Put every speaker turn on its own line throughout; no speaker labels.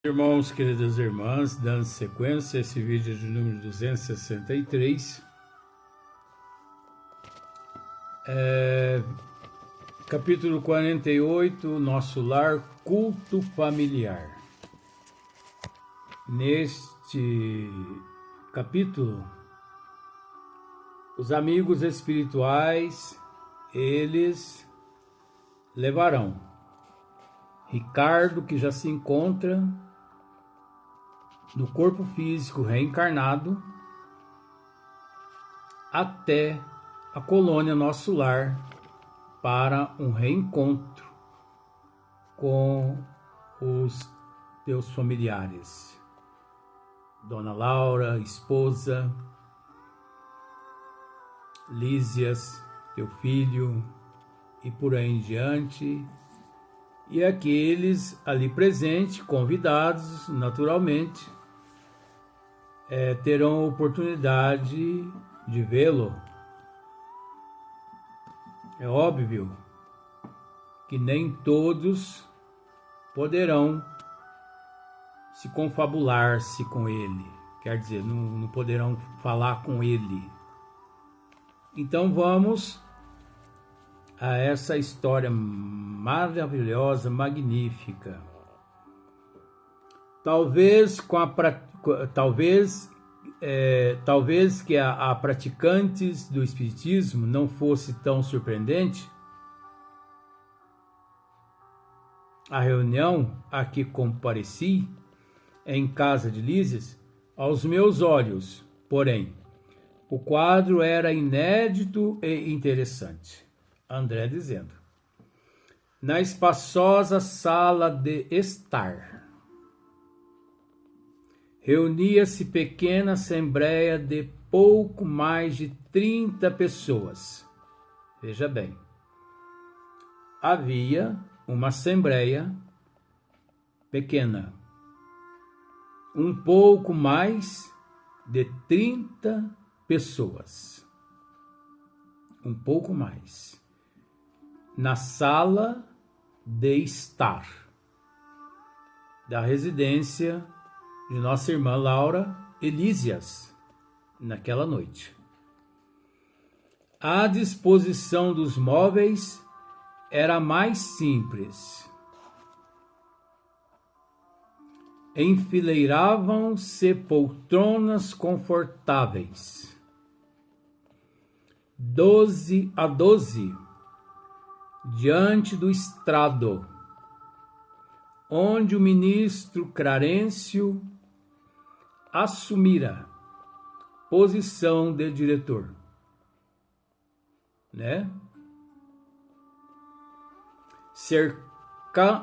Irmãos, queridas irmãs, dando sequência a esse vídeo de número 263, capítulo 48, Nosso Lar, Culto Familiar. Neste capítulo, os amigos espirituais, eles levarão Ricardo, que já se encontra no corpo físico reencarnado, até a colônia Nosso Lar para um reencontro com os teus familiares. Dona Laura, esposa, Lísias, teu filho, e por aí em diante, e aqueles ali presentes, convidados, naturalmente, terão a oportunidade de vê-lo. É óbvio que nem todos poderão se confabular-se com ele, quer dizer, não poderão falar com ele. Então vamos a essa história maravilhosa, magnífica. Talvez que a praticantes do espiritismo não fosse tão surpreendente a reunião a que compareci em casa de Lísias aos meus olhos, porém, o quadro era inédito e interessante. André dizendo: na espaçosa sala de estar, reunia-se pequena assembleia de pouco mais de 30 pessoas. Veja bem, havia uma assembleia pequena, um pouco mais de 30 pessoas. Um pouco mais. Na sala de estar da residência de nossa irmã Laura e Lísias, naquela noite. A disposição dos móveis era mais simples. Enfileiravam-se poltronas confortáveis, 12 a 12, diante do estrado, onde o ministro Clarencio assumira posição de diretor, né?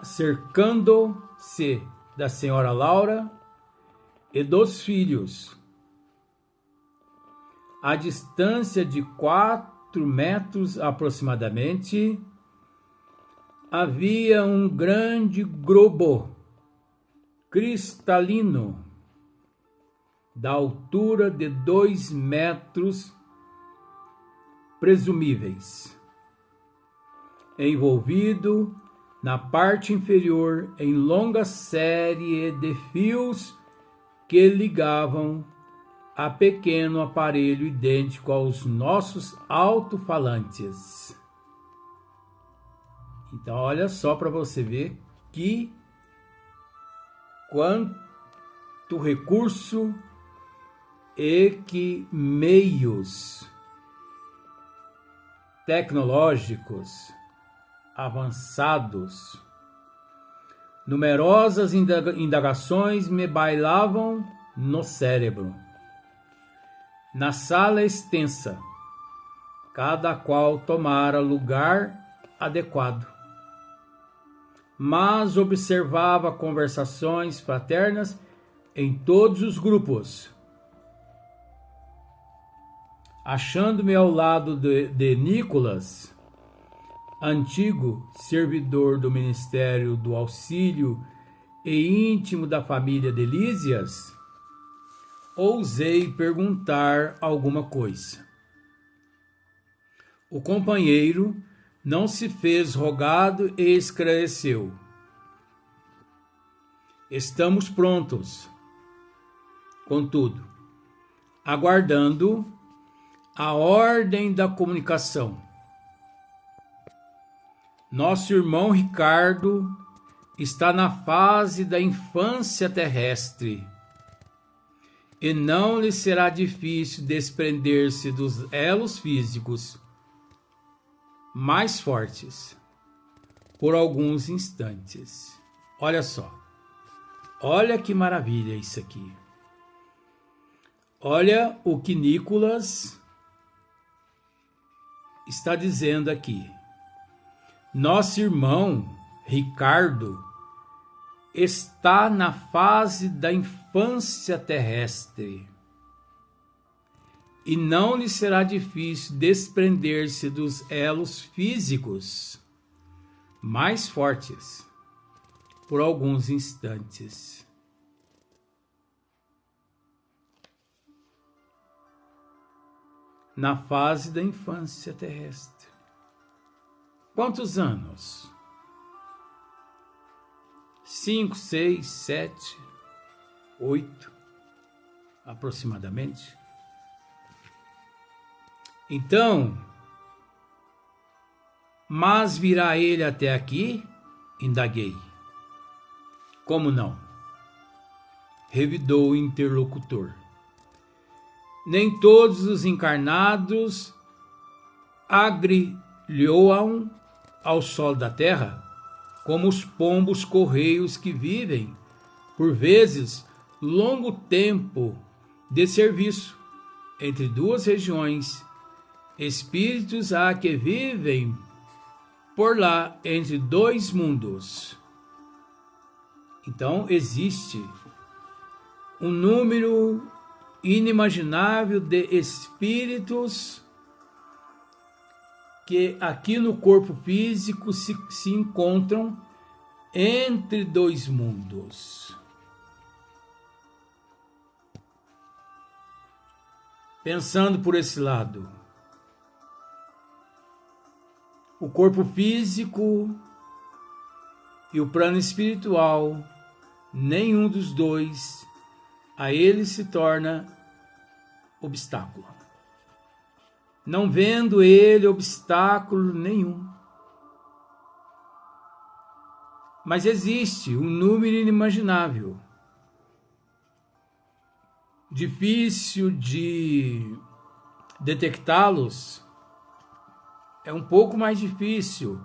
Cercando-se da senhora Laura e dos filhos, a distância de 4 metros aproximadamente, havia um grande globo cristalino, da altura de 2 metros presumíveis, envolvido na parte inferior em longa série de fios que ligavam a pequeno aparelho idêntico aos nossos alto-falantes. Então, olha só para você ver quanto recurso e que meios tecnológicos avançados. Numerosas indagações me bailavam no cérebro. Na sala extensa, cada qual tomara lugar adequado, mas observava conversações fraternas em todos os grupos. Achando-me ao lado de Nicolas, antigo servidor do Ministério do Auxílio e íntimo da família de Lísias, ousei perguntar alguma coisa. O companheiro não se fez rogado e esclareceu. Estamos prontos, contudo, aguardando a ordem da comunicação. Nosso irmão Ricardo está na fase da infância terrestre e não lhe será difícil desprender-se dos elos físicos mais fortes por alguns instantes. Olha só, olha que maravilha isso aqui. Olha o que Nicolas está dizendo aqui. Nosso irmão Ricardo está na fase da infância terrestre e não lhe será difícil desprender-se dos elos físicos mais fortes por alguns instantes. Na fase da infância terrestre. Quantos anos? 5, 6, 7, 8, aproximadamente. Então, mas virá ele até aqui? Indaguei. Como não? Revidou o interlocutor. Nem todos os encarnados agrilhoam ao solo da terra, como os pombos correios que vivem, por vezes, longo tempo de serviço entre duas regiões, espíritos há que vivem por lá entre dois mundos. Então, existe um número inimaginável de espíritos que aqui no corpo físico se encontram entre dois mundos. Pensando por esse lado, o corpo físico e o plano espiritual, nenhum dos dois a ele se torna obstáculo. Não vendo ele obstáculo nenhum. Mas existe um número inimaginável, difícil de detectá-los. É um pouco mais difícil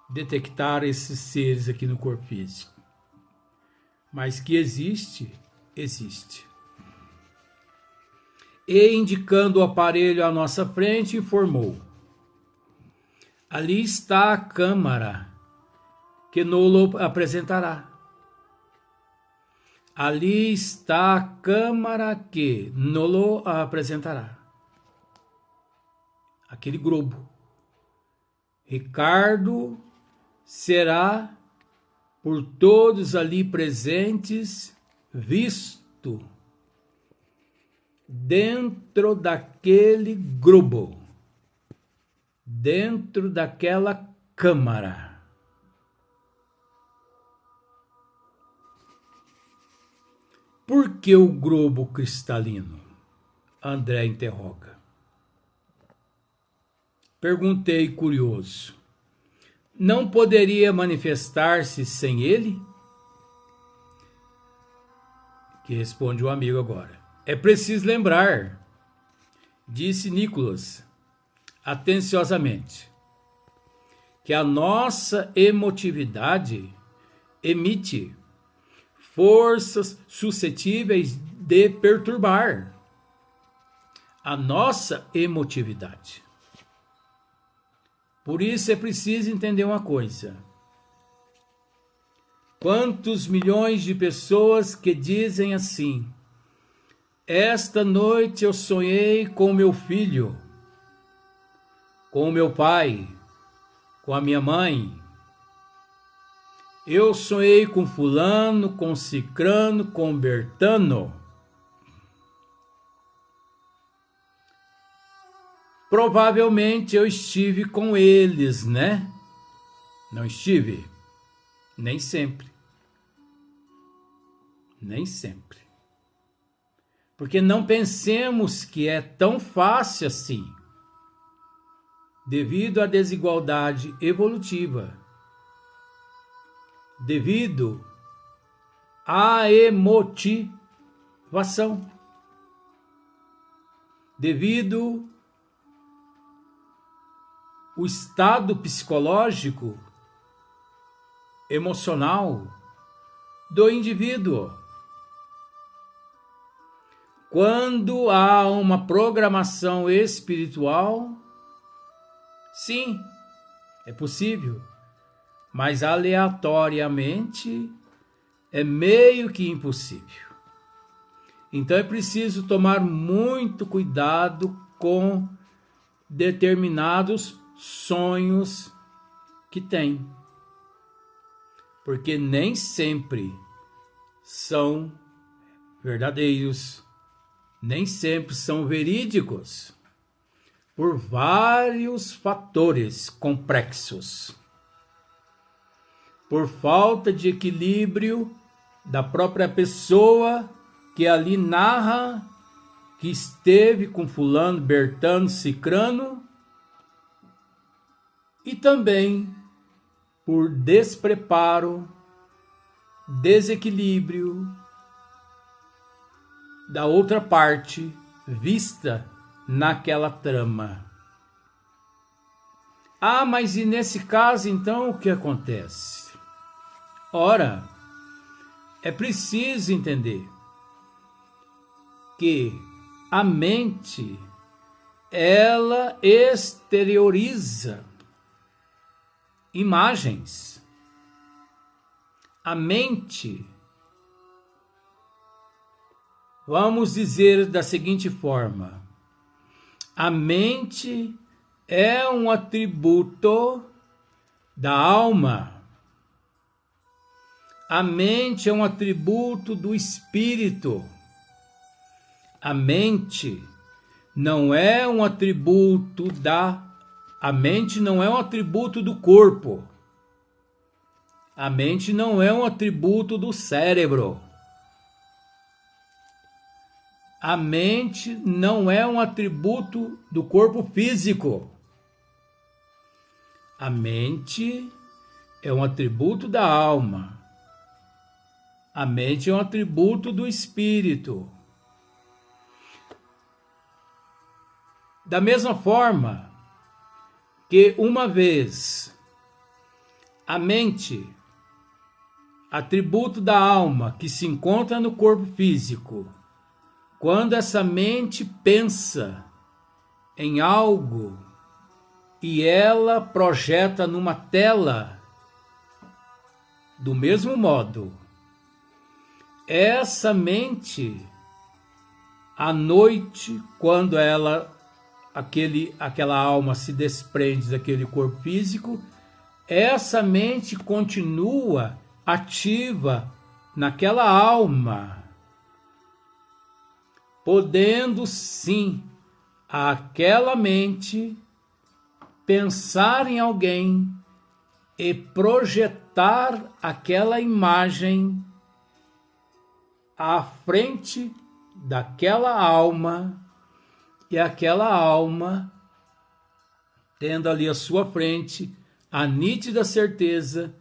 detectar esses seres aqui no corpo físico. Mas que existe, existe. E, indicando o aparelho à nossa frente, informou: ali está a câmara que Nolo apresentará. Ali está a câmara que Nolo apresentará. Aquele globo. Ricardo será por todos ali presentes visto dentro daquele globo, dentro daquela câmara. Por que o globo cristalino? André interroga. Perguntei curioso. Não poderia manifestar-se sem ele? Que responde o amigo agora. É preciso lembrar, disse Nicolas, atenciosamente, que a nossa emotividade emite forças suscetíveis de perturbar a nossa emotividade. Por isso é preciso entender uma coisa. Quantos milhões de pessoas que dizem assim: esta noite eu sonhei com meu filho, com o meu pai, com a minha mãe. Eu sonhei com fulano, com cicrano, com bertano. Provavelmente eu estive com eles, né? Não estive? Nem sempre. Nem sempre. Porque não pensemos que é tão fácil assim, devido à desigualdade evolutiva, devido à emotivação, devido ao estado psicológico, emocional do indivíduo. Quando há uma programação espiritual, sim, é possível, mas aleatoriamente é meio que impossível. Então é preciso tomar muito cuidado com determinados sonhos que tem, porque nem sempre são verdadeiros, nem sempre são verídicos, por vários fatores complexos. Por falta de equilíbrio da própria pessoa que ali narra que esteve com fulano, bertano, cicrano, e também por despreparo, desequilíbrio da outra parte vista naquela trama. Ah, mas e nesse caso então o que acontece? Ora, é preciso entender que a mente, ela exterioriza imagens. A mente, vamos dizer da seguinte forma: a mente é um atributo da alma. A mente é um atributo do espírito. A mente não é um atributo A mente não é um atributo do corpo. A mente não é um atributo do cérebro. A mente não é um atributo do corpo físico. A mente é um atributo da alma. A mente é um atributo do espírito. Da mesma forma que uma vez a mente, atributo da alma que se encontra no corpo físico, quando essa mente pensa em algo e ela projeta numa tela, do mesmo modo, essa mente, à noite, quando aquela alma se desprende daquele corpo físico, essa mente continua ativa naquela alma, podendo sim aquela mente pensar em alguém e projetar aquela imagem à frente daquela alma, e aquela alma, tendo ali à sua frente a nítida certeza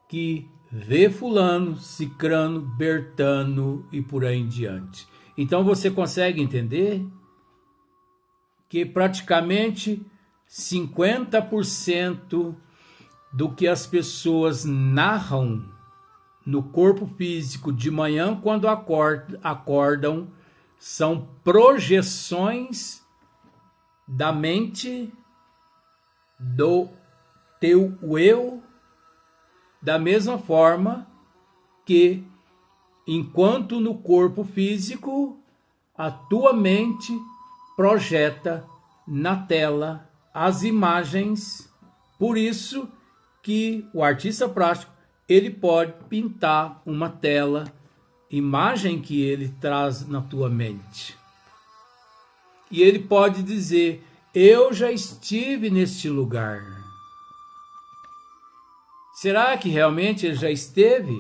que vê fulano, cicrano, bertano e por aí em diante. Então você consegue entender que praticamente 50% do que as pessoas narram no corpo físico de manhã quando acordam são projeções da mente, do teu eu, da mesma forma que, enquanto no corpo físico, a tua mente projeta na tela as imagens. Por isso que o artista plástico, ele pode pintar uma tela, imagem que ele traz na tua mente. E ele pode dizer: eu já estive neste lugar. Será que realmente ele já esteve?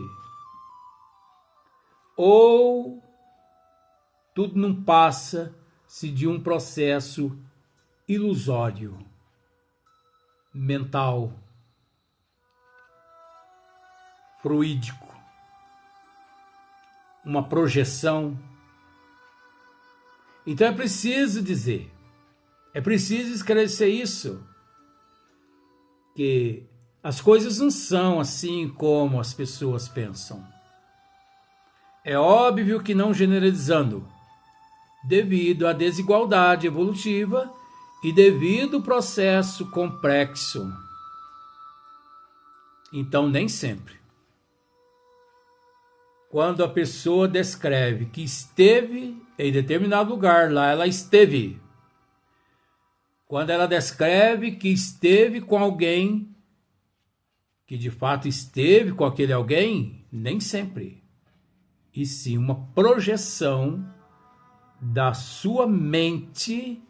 ou tudo não passa-se de um processo ilusório, mental, fluídico, uma projeção. Então é preciso dizer, é preciso esclarecer isso, que as coisas não são assim como as pessoas pensam. É óbvio que não generalizando, devido à desigualdade evolutiva e devido ao processo complexo. Então, nem sempre. Quando a pessoa descreve que esteve em determinado lugar, lá ela esteve. Quando ela descreve que esteve com alguém, que de fato esteve com aquele alguém, nem sempre. E sim uma projeção da sua mente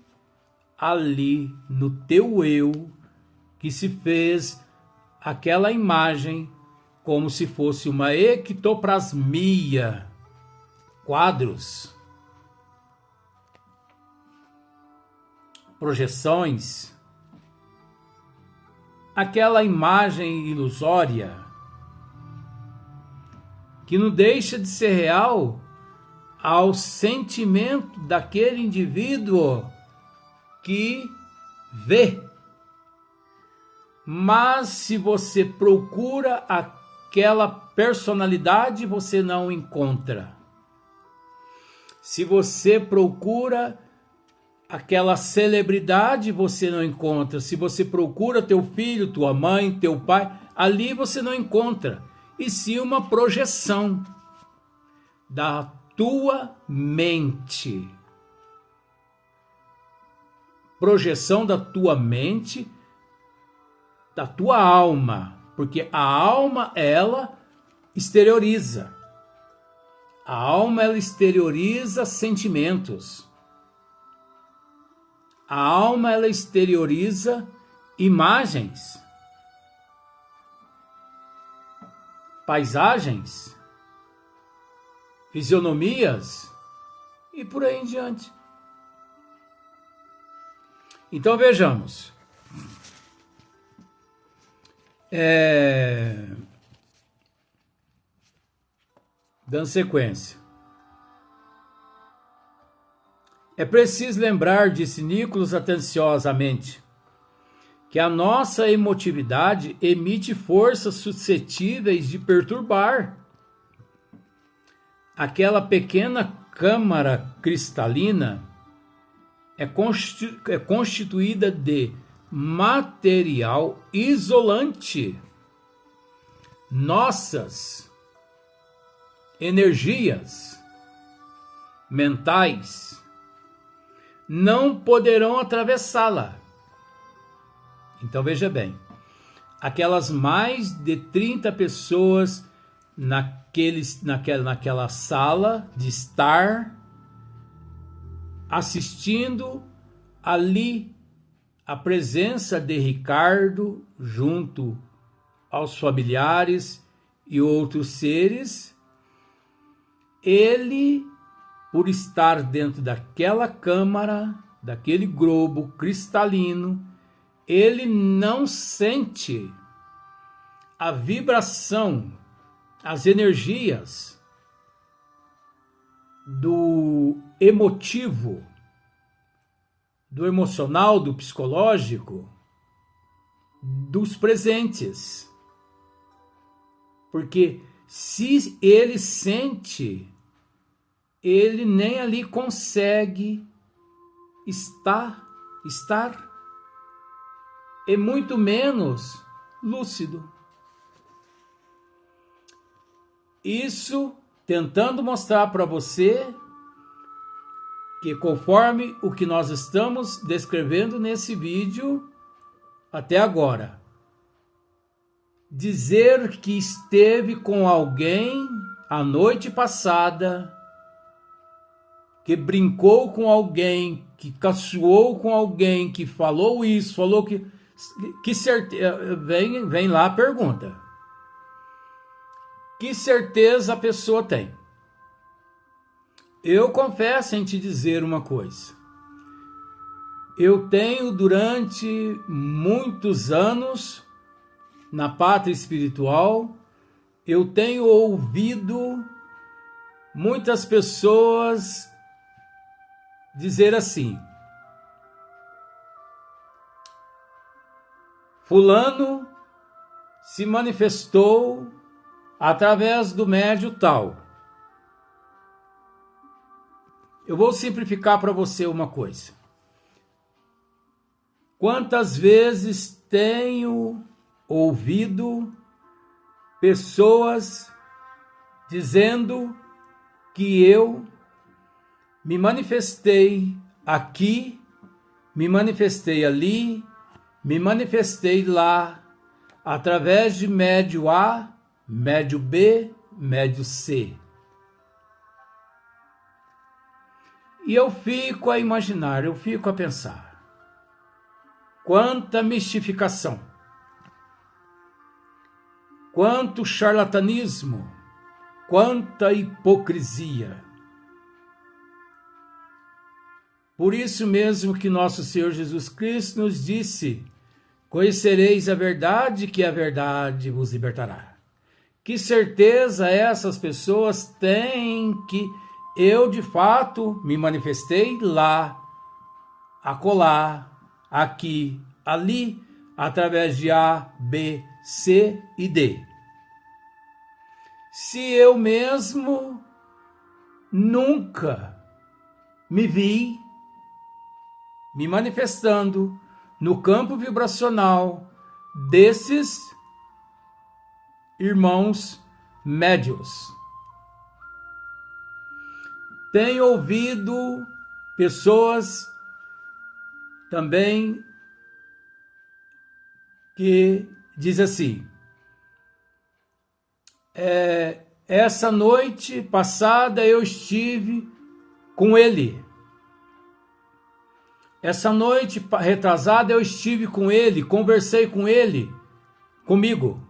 ali no teu eu, que se fez aquela imagem como se fosse uma ectoplasmia, quadros, projeções, aquela imagem ilusória que não deixa de ser real ao sentimento daquele indivíduo que vê. Mas se você procura aquela personalidade, você não encontra. Se você procura aquela celebridade, você não encontra. Se você procura teu filho, tua mãe, teu pai, ali você não encontra. E sim uma projeção da tua mente. Projeção da tua mente, da tua alma, porque a alma, ela exterioriza. A alma, ela exterioriza sentimentos. A alma, ela exterioriza imagens, paisagens, fisionomias e por aí em diante. Então vejamos. Dando sequência. É preciso lembrar, disse Nicholas atenciosamente, que a nossa emotividade emite forças suscetíveis de perturbar. Aquela pequena câmara cristalina é constituída de material isolante. Nossas energias mentais não poderão atravessá-la. Então veja bem, aquelas mais de 30 pessoas naquela sala de estar assistindo ali a presença de Ricardo junto aos familiares e outros seres, ele, por estar dentro daquela câmara, daquele globo cristalino, ele não sente a vibração, as energias do emotivo, do emocional, do psicológico, dos presentes. Porque se ele sente, ele nem ali consegue estar e muito menos lúcido. Isso tentando mostrar para você que conforme o que nós estamos descrevendo nesse vídeo até agora, dizer que esteve com alguém a noite passada, que brincou com alguém, que caçoou com alguém, que falou isso, falou que certeza, vem lá a pergunta. Que certeza a pessoa tem? eu confesso em te dizer uma coisa. Eu tenho durante muitos anos na pátria espiritual, eu tenho ouvido muitas pessoas dizer assim: fulano se manifestou através do médium tal. Eu vou simplificar para você uma coisa. Quantas vezes tenho ouvido pessoas dizendo que eu me manifestei aqui, me manifestei ali, me manifestei lá, através de médio A, médio B, médio C. E eu fico a imaginar, eu fico a pensar. Quanta mistificação, quanto charlatanismo, quanta hipocrisia. Por isso mesmo que nosso Senhor Jesus Cristo nos disse: conhecereis a verdade, que a verdade vos libertará. Que certeza essas pessoas têm que eu de fato me manifestei lá, acolá, aqui, ali, através de A, B, C e D. Se eu mesmo nunca me vi me manifestando no campo vibracional desses irmãos médios. Tenho ouvido pessoas também que diz assim: essa noite passada eu estive com ele. Essa noite retrasada eu estive com ele, conversei com ele, comigo.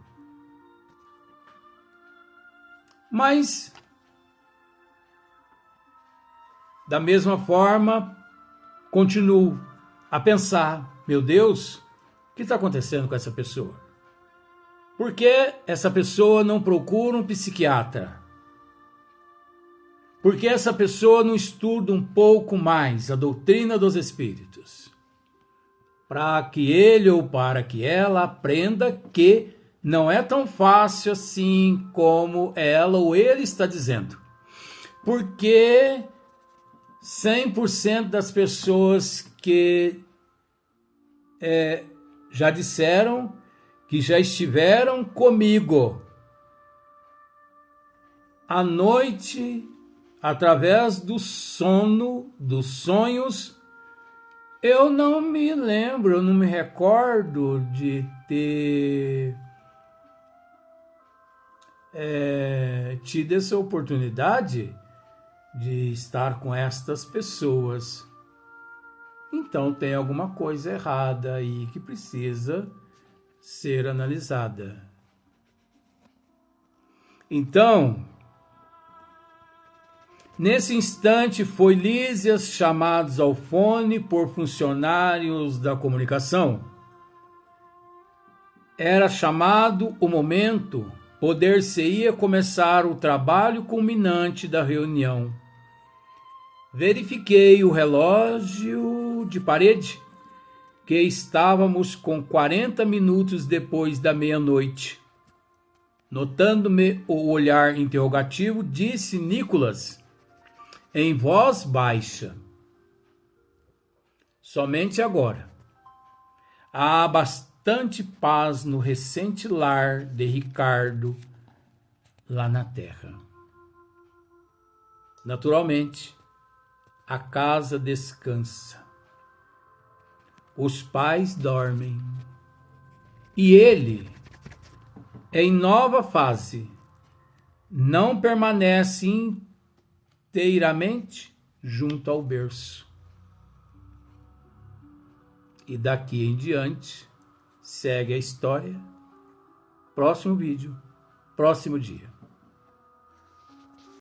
Mas, da mesma forma, continuo a pensar: meu Deus, o que está acontecendo com essa pessoa? Por que essa pessoa não procura um psiquiatra? Por que essa pessoa não estuda um pouco mais a doutrina dos espíritos? Para que ele ou para que ela aprenda que não é tão fácil assim como ela ou ele está dizendo. Porque 100% das pessoas que já disseram que já estiveram comigo à noite, através do sono, dos sonhos, eu não me lembro, eu não me recordo de ter tido essa oportunidade de estar com estas pessoas. Então tem alguma coisa errada aí que precisa ser analisada. Então, nesse instante foi Lísias chamados ao fone por funcionários da comunicação. Era chamado o momento, poder-se-ia começar o trabalho culminante da reunião. Verifiquei o relógio de parede, que estávamos com 40 minutos depois da meia-noite. Notando-me o olhar interrogativo, disse Nicolas, em voz baixa: somente agora. Há bastante paz no recente lar de Ricardo, lá na terra. Naturalmente, a casa descansa. Os pais dormem. E ele, em nova fase, não permanece inteiramente junto ao berço. E daqui em diante, segue a história. Próximo vídeo, próximo dia.